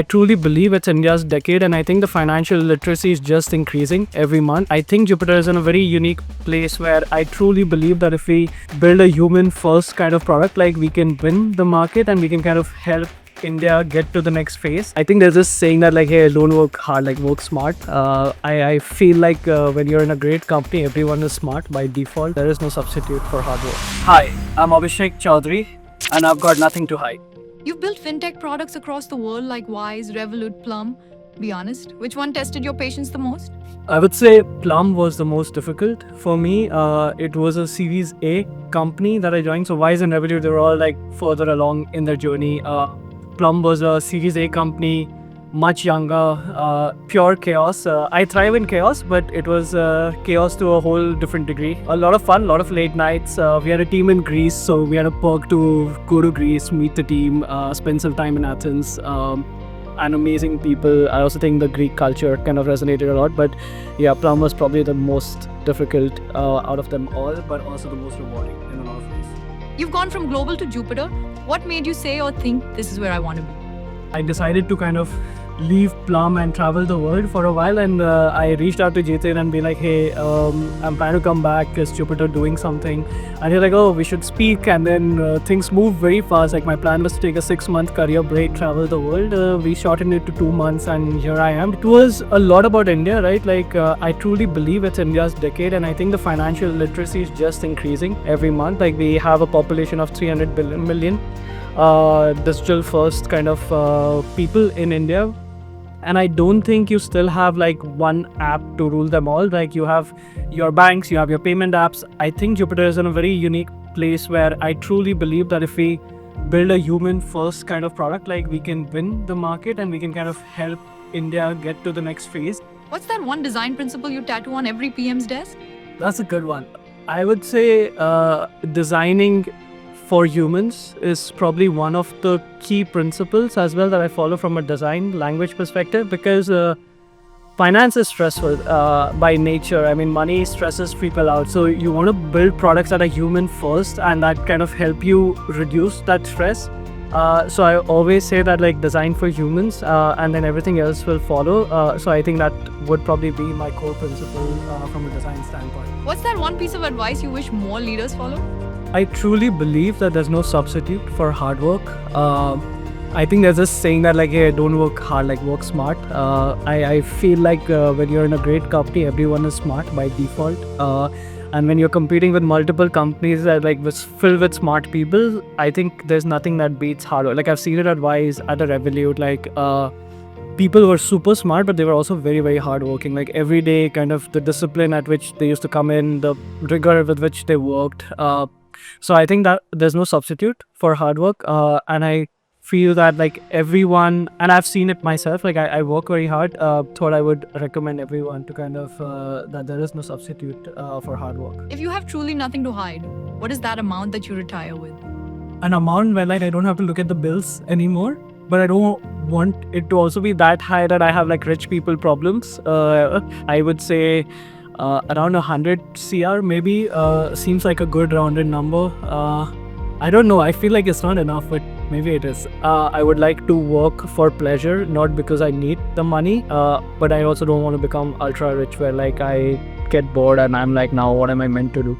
truly believe it's India's decade, and I think the financial literacy is just increasing every month. I think Jupiter is in a very unique place where I truly believe that if we build a human first kind of product, like we can win the market and we can kind of help India get to the next phase. I think there's this saying that like, hey, don't work hard, like work smart. I feel like when you're in a great company, everyone is smart by default. There is no substitute for hard work. Hi, I'm Abhishek Choudhary, and I've got nothing to hide. You've built fintech products across the world like Wise, Revolut, Plum. Be honest, which one tested your patience the most? I would say Plum was the most difficult for me. It was a Series A company that I joined. So Wise and Revolut, they were all like further along in their journey. Plum was a Series A company, much younger, pure chaos. I thrive in chaos, but it was chaos to a whole different degree. A lot of fun, a lot of late nights. We had a team in Greece, so we had a perk to go to Greece, meet the team, spend some time in Athens. And amazing people. I also think the Greek culture kind of resonated a lot. But yeah, Plum was probably the most difficult out of them all, but also the most rewarding in a lot of ways. You've gone from global to Jupiter. What made you say or think this is where I want to be? I decided to kind of leave Plum and travel the world for a while, and I reached out to Jatin and be like, hey, I'm planning to come back. Is Jupiter doing something? And he's like, oh, we should speak. And then things moved very fast. Like my plan was to take a 6-month career break, travel the world. We shortened it to 2 months, and here I am. It was a lot about India, right? Like I truly believe it's India's decade, and I think the financial literacy is just increasing every month. Like we have a population of 300 million digital first kind of people in India. And I don't think you still have like one app to rule them all. Like you have your banks, you have your payment apps. I think Jupiter is in a very unique place where I truly believe that if we build a human first kind of product, like we can win the market and we can kind of help India get to the next phase. What's that one design principle you tattoo on every PM's desk? That's a good one. I would say designing for humans is probably one of the key principles as well that I follow from a design language perspective, because finance is stressful by nature. I mean, money stresses people out. So you want to build products that are human first and that kind of help you reduce that stress. So I always say that like design for humans and then everything else will follow. So I think that would probably be my core principle from a design standpoint. What's that one piece of advice you wish more leaders follow? I truly believe that there's no substitute for hard work. I think there's this saying that like, hey, don't work hard, like work smart. I feel like when you're in a great company, everyone is smart by default. And when you're competing with multiple companies that like was filled with smart people, I think there's nothing that beats hard work. Like I've seen it at Wise, at a Revolut, like people were super smart, but they were also very, very hardworking. Like every day, kind of the discipline at which they used to come in, the rigor with which they worked. So I think that there's no substitute for hard work. And I feel that like everyone, and I've seen it myself, like I work very hard. Thought I would recommend everyone to kind of, that there is no substitute for hard work. If you have truly nothing to hide, what is that amount that you retire with? An amount where like I don't have to look at the bills anymore, but I don't want it to also be that high that I have like rich people problems. I would say around 100 CR maybe seems like a good rounded number. I don't know, I feel like it's not enough, but maybe it is. I would like to work for pleasure, not because I need the money, but I also don't want to become ultra rich where like I get bored and I'm like, now what am I meant to do?